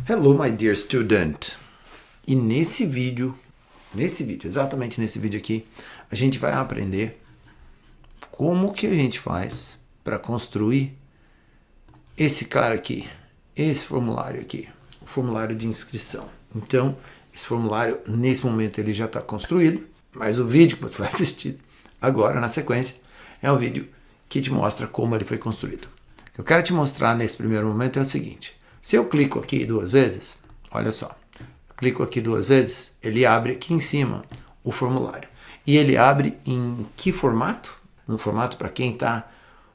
Hello, my dear student. E exatamente nesse vídeo aqui, a gente vai aprender como que a gente faz para construir esse cara aqui, esse formulário aqui, o formulário de inscrição. Então, esse formulário, nesse momento, ele já está construído, mas o vídeo que você vai assistir agora, na sequência, é o vídeo que te mostra como ele foi construído. O que eu quero te mostrar nesse primeiro momento é o seguinte: se eu clico aqui duas vezes, olha só, eu clico aqui duas vezes, ele abre aqui em cima o formulário. E ele abre em que formato? No formato para quem está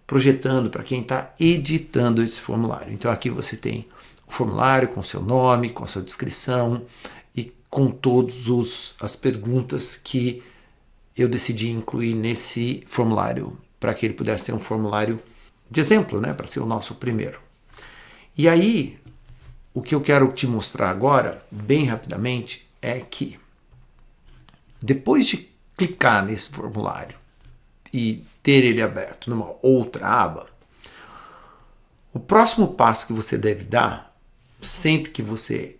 projetando, para quem está editando esse formulário. Então aqui você tem o formulário com seu nome, com a sua descrição e com todas as perguntas que eu decidi incluir nesse formulário, para que ele pudesse ser um formulário de exemplo, né, para ser o nosso primeiro. E aí, o que eu quero te mostrar agora, bem rapidamente, é que depois de clicar nesse formulário e ter ele aberto numa outra aba, o próximo passo que você deve dar, sempre que você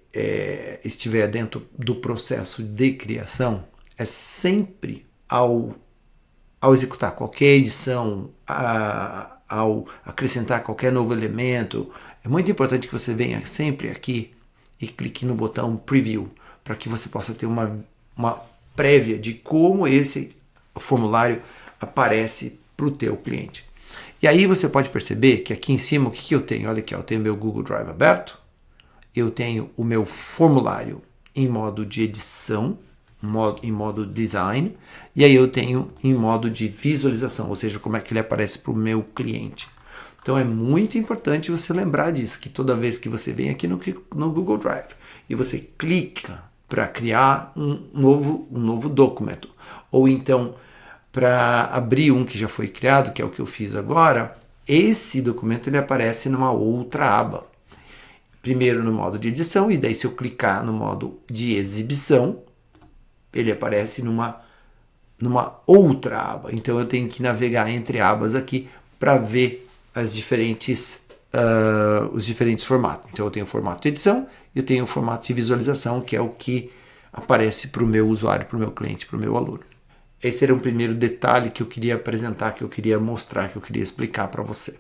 estiver dentro do processo de criação, é sempre ao executar qualquer edição, ao acrescentar qualquer novo elemento, é muito importante que você venha sempre aqui e clique no botão Preview, para que você possa ter uma prévia de como esse formulário aparece para o teu cliente. E aí você pode perceber que aqui em cima, o que eu tenho? Olha aqui, eu tenho meu Google Drive aberto, eu tenho o meu formulário em modo de edição, em modo design, e aí eu tenho em modo de visualização, ou seja, como é que ele aparece para o meu cliente. Então é muito importante você lembrar disso, que toda vez que você vem aqui no Google Drive e você clica para criar um novo documento, ou então para abrir um que já foi criado, que é o que eu fiz agora, esse documento ele aparece numa outra aba. Primeiro no modo de edição, e daí se eu clicar no modo de exibição, ele aparece numa outra aba. Então eu tenho que navegar entre abas aqui para ver os diferentes formatos. Então eu tenho o formato de edição e eu tenho o formato de visualização, que é o que aparece para o meu usuário, para o meu cliente, para o meu aluno. Esse era o primeiro detalhe que eu queria apresentar, que eu queria mostrar, que eu queria explicar para você.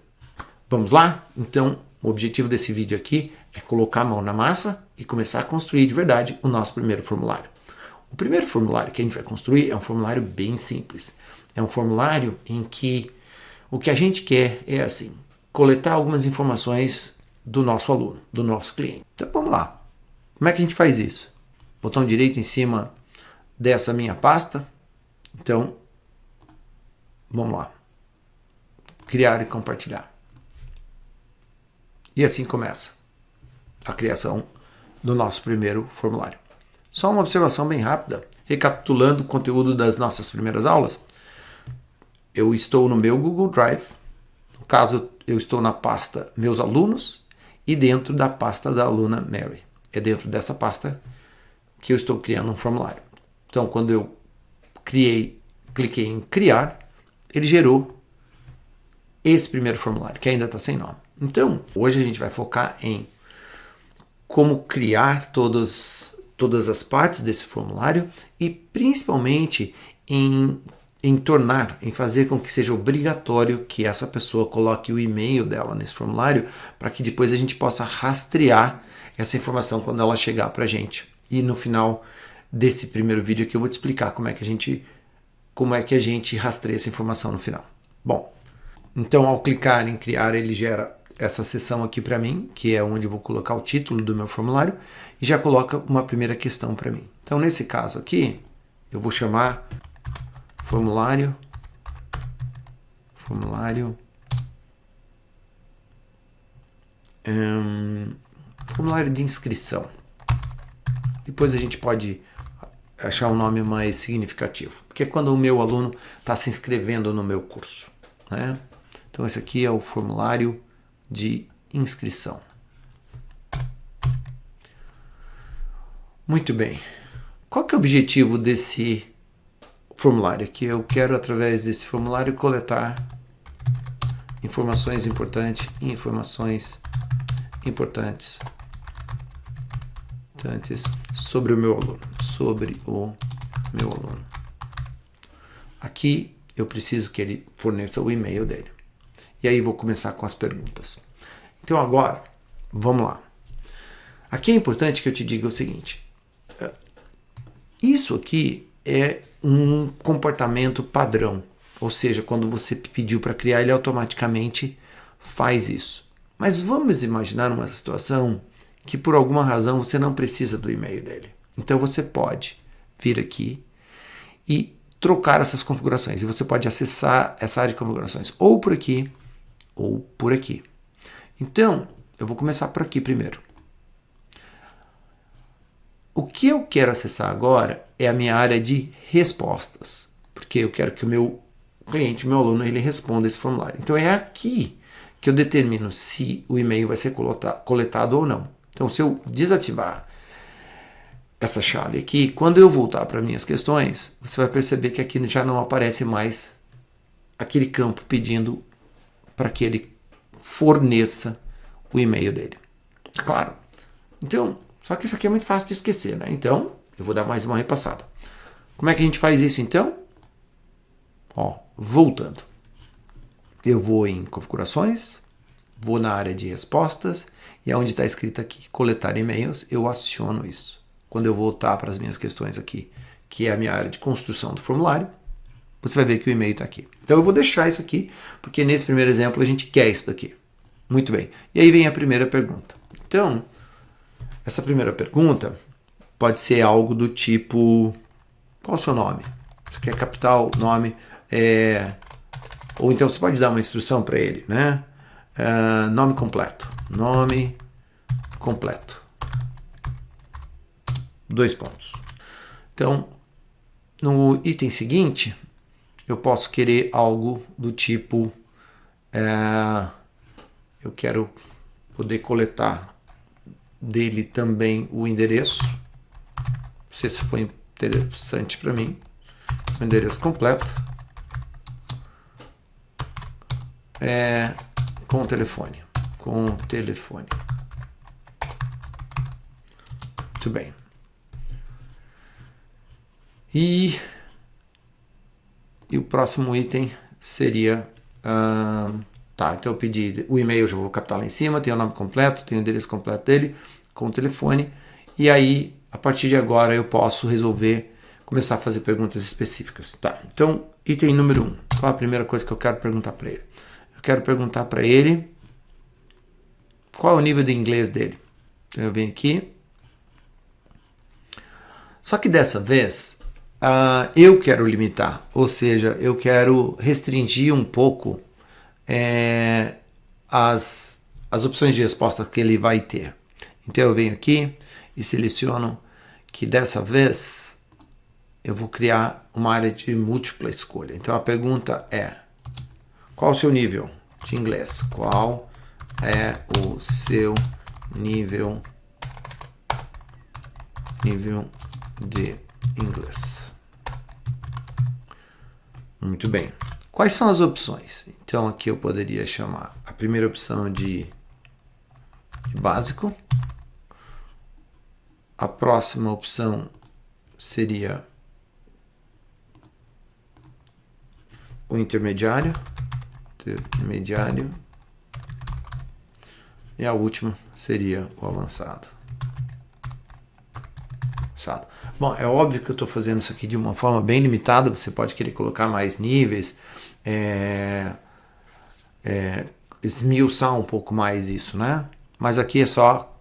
Vamos lá? Então, o objetivo desse vídeo aqui é colocar a mão na massa e começar a construir de verdade o nosso primeiro formulário. O primeiro formulário que a gente vai construir é um formulário bem simples. É um formulário em que o que a gente quer é assim, coletar algumas informações do nosso aluno, do nosso cliente. Então vamos lá. Como é que a gente faz isso? Botão direito em cima dessa minha pasta. Então, vamos lá. Criar e compartilhar. E assim começa a criação do nosso primeiro formulário. Só uma observação bem rápida, recapitulando o conteúdo das nossas primeiras aulas. Eu estou no meu Google Drive, no caso eu estou na pasta Meus Alunos e dentro da pasta da aluna Mary. É dentro dessa pasta que eu estou criando um formulário. Então quando eu cliquei em criar, ele gerou esse primeiro formulário, que ainda está sem nome. Então hoje a gente vai focar em como criar todas as partes desse formulário e principalmente em fazer com que seja obrigatório que essa pessoa coloque o e-mail dela nesse formulário, para que depois a gente possa rastrear essa informação quando ela chegar para a gente. E no final desse primeiro vídeo aqui eu vou te explicar como é que a gente rastreia essa informação no final. Bom, então ao clicar em criar, ele gera essa seção aqui para mim, que é onde eu vou colocar o título do meu formulário, e já coloca uma primeira questão para mim. Então, nesse caso aqui, eu vou chamar formulário de inscrição. Depois a gente pode achar um nome mais significativo, porque é quando o meu aluno está se inscrevendo no meu curso, né? Então, esse aqui é o formulário de inscrição. Muito bem. Qual que é o objetivo desse formulário aqui? Eu quero, através desse formulário, coletar informações importantes importantes sobre o meu aluno. Sobre o meu aluno. Aqui eu preciso que ele forneça o e-mail dele. E aí vou começar com as perguntas. Então agora, vamos lá. Aqui é importante que eu te diga o seguinte. Isso aqui é um comportamento padrão. Ou seja, quando você pediu para criar, ele automaticamente faz isso. Mas vamos imaginar uma situação que por alguma razão você não precisa do e-mail dele. Então você pode vir aqui e trocar essas configurações. E você pode acessar essa área de configurações ou por aqui ou por aqui. Então, eu vou começar por aqui primeiro. O que eu quero acessar agora é a minha área de respostas, porque eu quero que o meu cliente, o meu aluno, ele responda esse formulário. Então é aqui que eu determino se o e-mail vai ser coletado ou não. Então se eu desativar essa chave aqui, quando eu voltar para minhas questões, você vai perceber que aqui já não aparece mais aquele campo pedindo para que ele forneça o e-mail dele. Claro. Então, só que isso aqui é muito fácil de esquecer, né? Então, eu vou dar mais uma repassada. Como é que a gente faz isso então? Ó, voltando. Eu vou em configurações, vou na área de respostas e onde está escrito aqui coletar e-mails, eu aciono isso. Quando eu voltar para as minhas questões aqui, que é a minha área de construção do formulário, você vai ver que o e-mail está aqui. Então eu vou deixar isso aqui, porque nesse primeiro exemplo a gente quer isso daqui. Muito bem. E aí vem a primeira pergunta. Então, essa primeira pergunta pode ser algo do tipo: qual o seu nome? Você quer capital, nome, ou então você pode dar uma instrução para ele, né? Nome completo. Nome completo. 2 pontos. Então, no item seguinte, eu posso querer algo do tipo: eu quero poder coletar dele também o endereço. Não sei se foi interessante para mim. O endereço completo. Com telefone. Com telefone. Muito bem. E o próximo item seria... tá, então eu pedi o e-mail, já vou captar lá em cima, tem o nome completo, tem o endereço completo dele, com o telefone, e aí, a partir de agora, eu posso resolver, começar a fazer perguntas específicas. Tá, então, item número 1, qual a primeira coisa que eu quero perguntar para ele? Eu quero perguntar para ele qual é o nível de inglês dele. Então eu venho aqui, só que dessa vez, eu quero limitar, ou seja, eu quero restringir um pouco as opções de resposta que ele vai ter. Então eu venho aqui e seleciono que dessa vez eu vou criar uma área de múltipla escolha. Então a pergunta é: qual o seu nível de inglês? Qual é o seu nível de inglês? Muito bem. Quais são as opções? Então aqui eu poderia chamar a primeira opção de básico. A próxima opção seria o intermediário. E a última seria o avançado. Bom, é óbvio que eu estou fazendo isso aqui de uma forma bem limitada. Você pode querer colocar mais níveis, esmiuçar um pouco mais isso, né? Mas aqui é só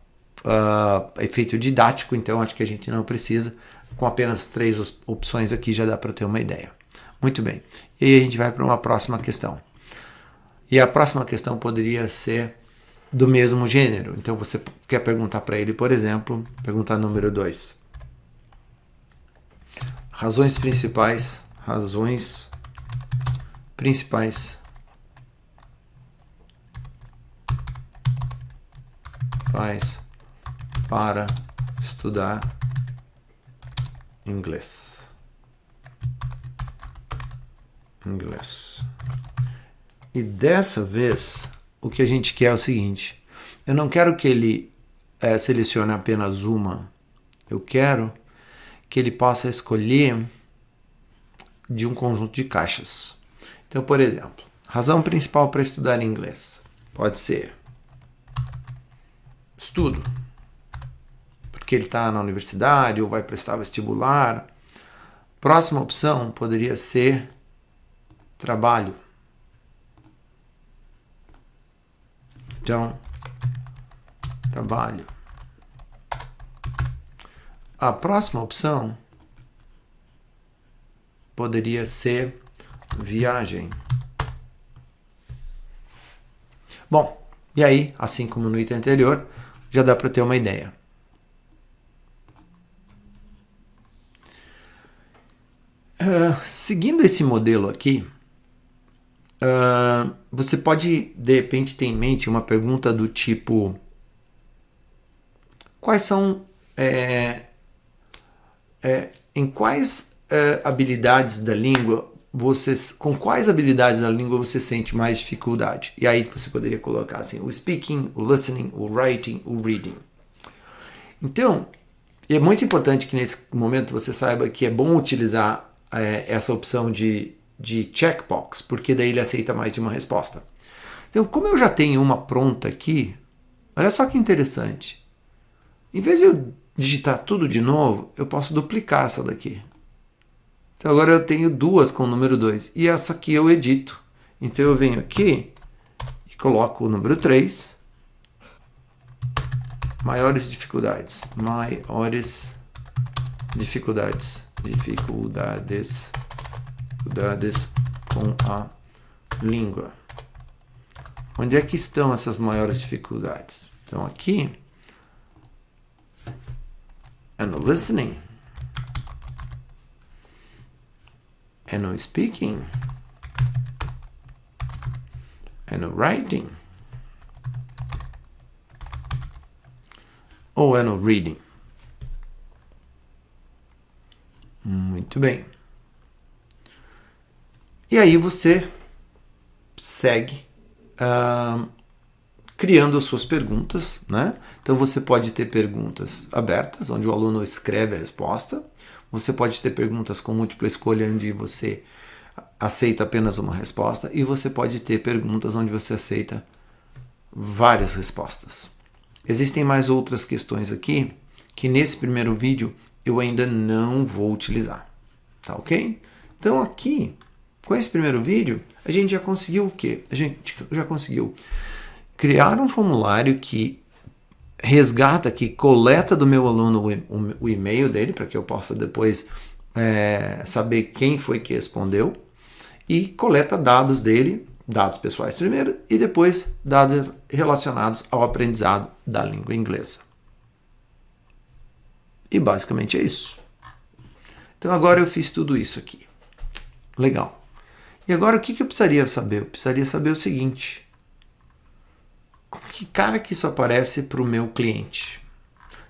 efeito didático, então acho que a gente não precisa. Com apenas 3 opções aqui já dá para ter uma ideia. Muito bem. E aí a gente vai para uma próxima questão. E a próxima questão poderia ser do mesmo gênero. Então você quer perguntar para ele, por exemplo, pergunta número 2. Razões principais para estudar inglês. E dessa vez, o que a gente quer é o seguinte: eu não quero que ele selecione apenas uma Eu quero que ele possa escolher de um conjunto de caixas. Então, por exemplo, razão principal para estudar inglês pode ser estudo, porque ele está na universidade ou vai prestar vestibular. Próxima opção poderia ser trabalho. Então, trabalho. A próxima opção poderia ser viagem. Bom, e aí, assim como no item anterior, já dá para ter uma ideia. Seguindo esse modelo aqui, você pode, de repente, ter em mente uma pergunta do tipo: quais são, em quais habilidades da língua, com quais habilidades da língua você sente mais dificuldade? E aí você poderia colocar assim, o speaking, o listening, o writing, o reading. Então, é muito importante que nesse momento você saiba que é bom utilizar essa opção de checkbox, porque daí ele aceita mais de uma resposta. Então, como eu já tenho uma pronta aqui, olha só que interessante. Em vez de eu digitar tudo de novo, eu posso duplicar essa daqui. Então agora eu tenho duas com o número 2. E essa aqui eu edito. Então eu venho aqui e coloco o número 3. Maiores dificuldades. Maiores dificuldades. Dificuldades com a língua. Onde é que estão essas maiores dificuldades? Então aqui é no listening, é no speaking, é no writing ou é no reading? Muito bem. E aí você segue criando as suas perguntas, né? Então você pode ter perguntas abertas, onde o aluno escreve a resposta. Você pode ter perguntas com múltipla escolha, onde você aceita apenas uma resposta. E você pode ter perguntas onde você aceita várias respostas. Existem mais outras questões aqui que nesse primeiro vídeo eu ainda não vou utilizar. Tá ok? Então aqui, com esse primeiro vídeo, a gente já conseguiu o quê? A gente já conseguiu criar um formulário que resgata, que coleta do meu aluno o e-mail dele, para que eu possa depois saber quem foi que respondeu, e coleta dados dele, dados pessoais primeiro, e depois dados relacionados ao aprendizado da língua inglesa. E basicamente é isso. Então agora eu fiz tudo isso aqui. Legal. E agora o que eu precisaria saber? Eu precisaria saber o seguinte: que cara que isso aparece para o meu cliente?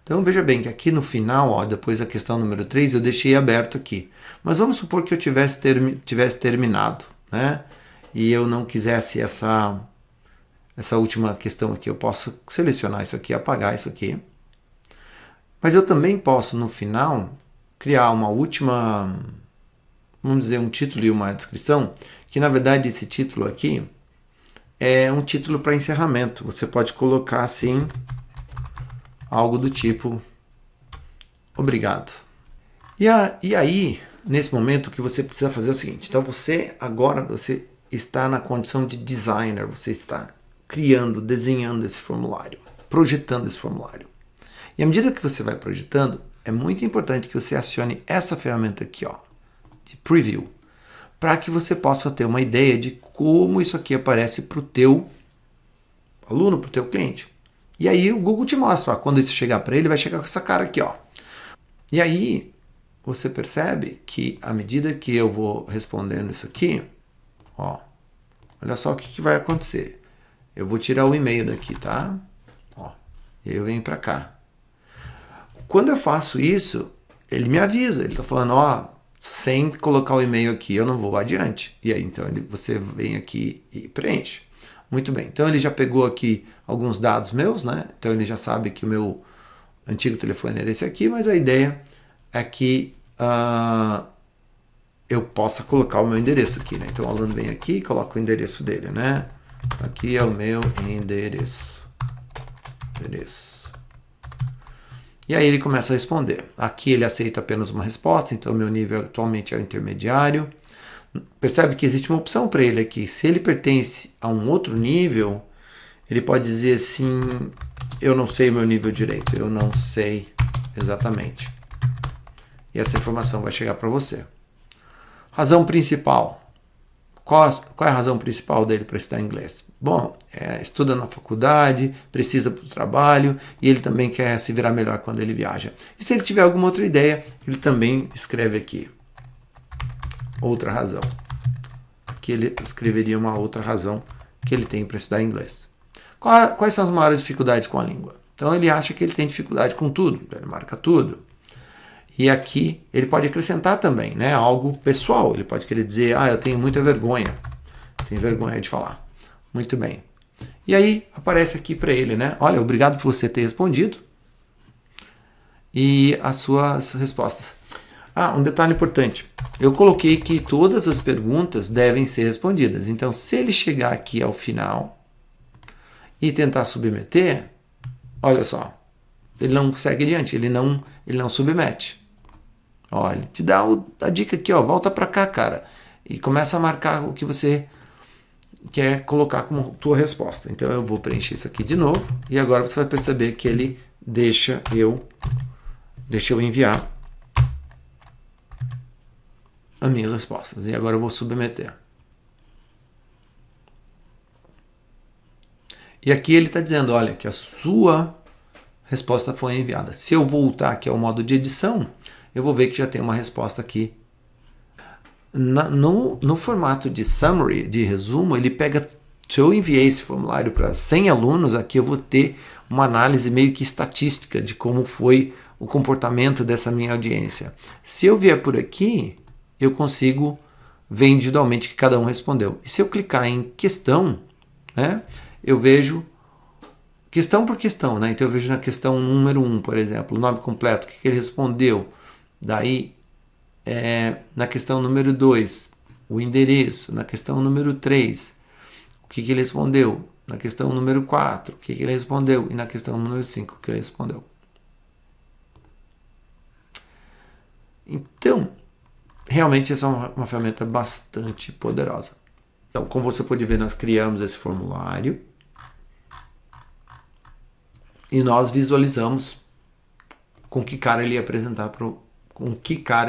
Então veja bem que aqui no final, ó, depois da questão número 3, eu deixei aberto aqui. Mas vamos supor que eu tivesse terminado, né? E eu não quisesse essa última questão aqui. Eu posso selecionar isso aqui, apagar isso aqui. Mas eu também posso, no final, criar uma última, vamos dizer, um título e uma descrição, que na verdade esse título aqui é um título para encerramento. Você pode colocar assim, algo do tipo, obrigado. E aí, nesse momento, o que você precisa fazer é o seguinte. Então você está na condição de designer, você está criando, desenhando esse formulário, projetando esse formulário. E à medida que você vai projetando, é muito importante que você acione essa ferramenta aqui, ó, de preview, para que você possa ter uma ideia de como isso aqui aparece para o teu aluno, para o teu cliente. E aí o Google te mostra, ó, quando isso chegar para ele, vai chegar com essa cara aqui, ó. E aí você percebe que à medida que eu vou respondendo isso aqui, ó, olha só o que vai acontecer. Eu vou tirar o e-mail daqui, tá? Ó, e aí eu venho para cá. Quando eu faço isso, ele me avisa, ele está falando, ó, sem colocar o e-mail aqui, eu não vou adiante. E aí, então, você vem aqui e preenche. Muito bem. Então, ele já pegou aqui alguns dados meus, né? Então, ele já sabe que antigo telefone era esse aqui, mas a ideia é que eu possa colocar o meu endereço aqui, né? Então o aluno vem aqui e coloca o endereço dele, né? Aqui é o meu endereço. E aí ele começa a responder. Aqui ele aceita apenas uma resposta, então o meu nível atualmente é o intermediário. Percebe que existe uma opção para ele aqui. Se ele pertence a um outro nível, ele pode dizer assim, eu não sei o meu nível direito, eu não sei exatamente. E essa informação vai chegar para você. Razão principal. Qual é a razão principal dele para estudar inglês? Bom, estuda na faculdade, precisa para o trabalho e ele também quer se virar melhor quando ele viaja. E se ele tiver alguma outra ideia, ele também escreve aqui. Outra razão. Aqui ele escreveria uma outra razão que ele tem para estudar inglês. Quais são as maiores dificuldades com a língua? Então ele acha que ele tem dificuldade com tudo, ele marca tudo. E aqui ele pode acrescentar também, né, algo pessoal. Ele pode querer dizer, eu tenho muita vergonha. Tenho vergonha de falar. Muito bem. E aí aparece aqui para ele, né? Olha, obrigado por você ter respondido. E as suas respostas. Um detalhe importante. Eu coloquei que todas as perguntas devem ser respondidas. Então, se ele chegar aqui ao final e tentar submeter, olha só, ele não segue adiante, ele não submete. Olha, ele te dá a dica aqui, volta para cá, cara, e começa a marcar o que você quer colocar como tua resposta. Então eu vou preencher isso aqui de novo e agora você vai perceber que ele deixa eu enviar as minhas respostas. E agora eu vou submeter. E aqui ele está dizendo, olha, que a sua resposta foi enviada. Se eu voltar aqui ao modo de edição, eu vou ver que já tem uma resposta aqui. No formato de summary, de resumo, ele pega, se eu enviei esse formulário para 100 alunos, aqui eu vou ter uma análise meio que estatística de como foi o comportamento dessa minha audiência. Se eu vier por aqui, eu consigo ver individualmente que cada um respondeu. E se eu clicar em questão, né, eu vejo questão por questão, né? Então eu vejo na questão número 1, por exemplo, o nome completo, o que ele respondeu. Daí, na questão número 2, o endereço. Na questão número 3, o que ele respondeu. Na questão número 4, o que ele respondeu. E na questão número 5, o que ele respondeu. Então, realmente essa é uma ferramenta bastante poderosa. Então, como você pode ver, nós criamos esse formulário e nós visualizamos com que cara ele ia apresentar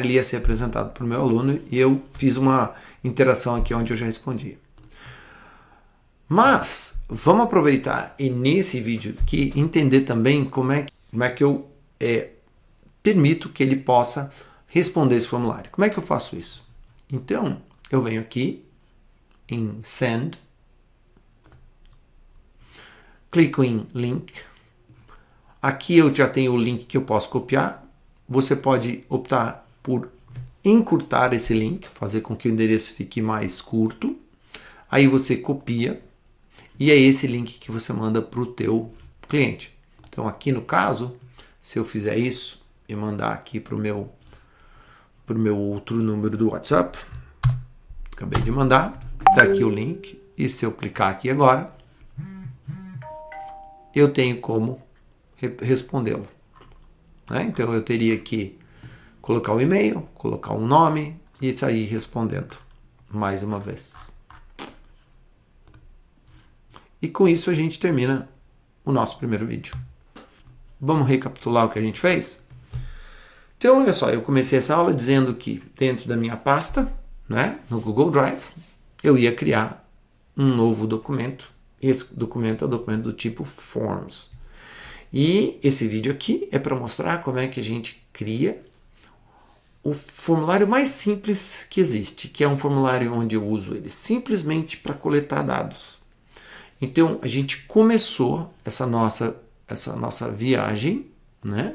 ele ia ser apresentado para o meu aluno, e eu fiz uma interação aqui onde eu já respondi. Mas vamos aproveitar e nesse vídeo aqui entender também como é que eu permito que ele possa responder esse formulário. Como é que eu faço isso? Então, eu venho aqui em Send, clico em Link. Aqui eu já tenho o link que eu posso copiar. Você pode optar por encurtar esse link, fazer com que o endereço fique mais curto. Aí você copia e é esse link que você manda para o teu cliente. Então aqui no caso, se eu fizer isso e mandar aqui para o meu outro número do WhatsApp, acabei de mandar, está aqui o link, e se eu clicar aqui agora, eu tenho como respondê-lo. Então eu teria que colocar o e-mail, colocar um nome e sair respondendo mais uma vez. E com isso a gente termina o nosso primeiro vídeo. Vamos recapitular o que a gente fez? Então olha só, eu comecei essa aula dizendo que dentro da minha pasta, né, no Google Drive, eu ia criar um novo documento. Esse documento é o documento do tipo Forms. E esse vídeo aqui é para mostrar como é que a gente cria o formulário mais simples que existe, que é um formulário onde eu uso ele simplesmente para coletar dados. Então, a gente começou essa nossa viagem, né,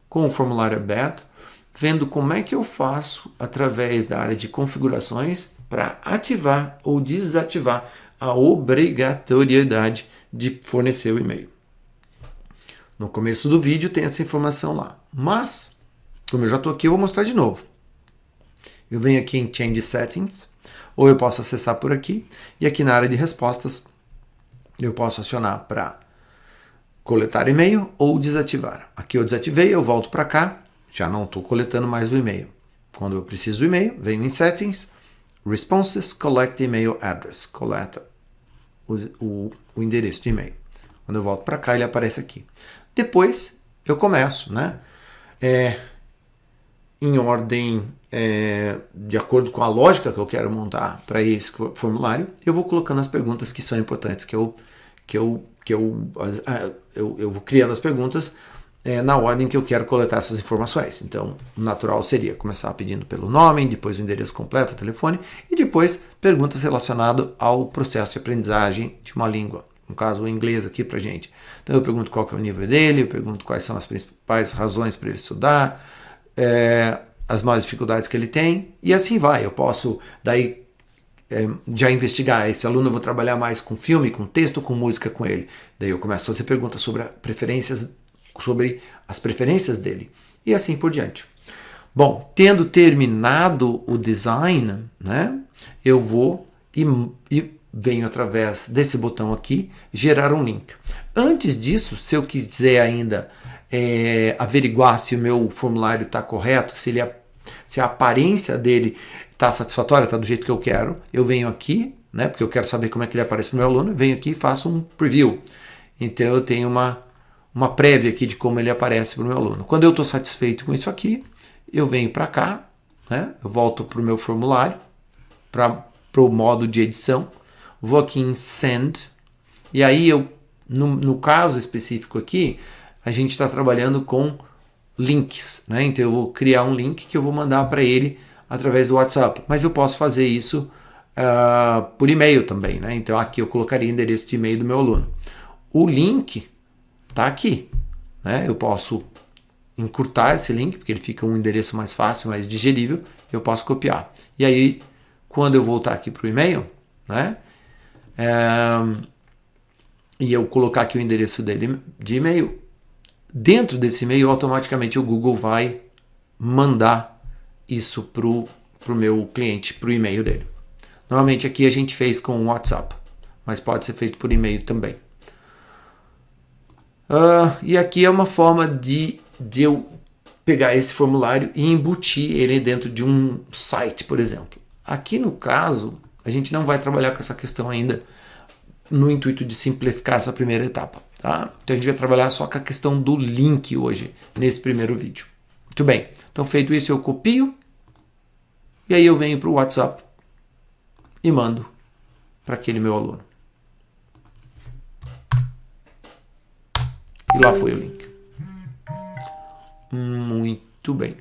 com o formulário aberto, vendo como é que eu faço através da área de configurações para ativar ou desativar a obrigatoriedade de fornecer o e-mail. No começo do vídeo tem essa informação lá. Mas, como eu já estou aqui, eu vou mostrar de novo. Eu venho aqui em Change Settings, ou eu posso acessar por aqui, e aqui na área de respostas, eu posso acionar para coletar e-mail ou desativar. Aqui eu desativei, eu volto para cá, já não estou coletando mais o e-mail. Quando eu preciso do e-mail, venho em Settings, Responses, Collect Email Address, coleta o endereço de e-mail. Quando eu volto para cá, ele aparece aqui. Depois, eu começo, né? Em ordem, de acordo com a lógica que eu quero montar para esse formulário, eu vou colocando as perguntas que são importantes, eu vou criando as perguntas na ordem que eu quero coletar essas informações. Então, o natural seria começar pedindo pelo nome, depois o endereço completo, o telefone, e depois perguntas relacionadas ao processo de aprendizagem de uma língua. No caso, o inglês aqui pra gente. Então, eu pergunto qual que é o nível dele, eu pergunto quais são as principais razões para ele estudar, as maiores dificuldades que ele tem, e assim vai. Eu posso, daí, já investigar. Esse aluno eu vou trabalhar mais com filme, com texto, com música com ele. Daí eu começo a fazer perguntas sobre as preferências dele. E assim por diante. Bom, tendo terminado o design, né, eu vou e venho através desse botão aqui, gerar um link. Antes disso, se eu quiser ainda averiguar se o meu formulário está correto, se a aparência dele está satisfatória, está do jeito que eu quero, eu venho aqui, né, porque eu quero saber como é que ele aparece para o meu aluno, venho aqui e faço um preview. Então eu tenho uma prévia aqui de como ele aparece para o meu aluno. Quando eu estou satisfeito com isso aqui, eu venho para cá, né, eu volto para o meu formulário, para o modo de edição, vou aqui em Send, e aí no caso específico aqui, a gente está trabalhando com links, né? Então eu vou criar um link que eu vou mandar para ele através do WhatsApp, mas eu posso fazer isso por e-mail também, né? Então aqui eu colocaria o endereço de e-mail do meu aluno. O link está aqui, né? Eu posso encurtar esse link, porque ele fica um endereço mais fácil, mais digerível, eu posso copiar. E aí, quando eu voltar aqui para o e-mail, né? E eu colocar aqui o endereço dele de e-mail, dentro desse e-mail, automaticamente o Google vai mandar isso para o meu cliente, para o e-mail dele. Normalmente aqui a gente fez com o WhatsApp, mas pode ser feito por e-mail também. E aqui é uma forma de eu pegar esse formulário e embutir ele dentro de um site, por exemplo. Aqui no caso, a gente não vai trabalhar com essa questão ainda no intuito de simplificar essa primeira etapa. Tá? Então a gente vai trabalhar só com a questão do link hoje, nesse primeiro vídeo. Muito bem, então feito isso eu copio e aí eu venho para o WhatsApp e mando para aquele meu aluno. E lá foi o link. Muito bem.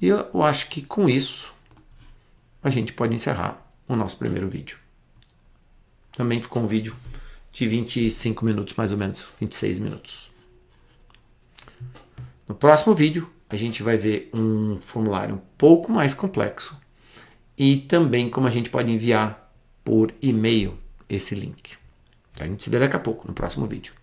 E eu acho que com isso a gente pode encerrar o nosso primeiro vídeo. Também ficou um vídeo de 25 minutos, mais ou menos, 26 minutos. No próximo vídeo, a gente vai ver um formulário um pouco mais complexo e também como a gente pode enviar por e-mail esse link. A gente se vê daqui a pouco, no próximo vídeo.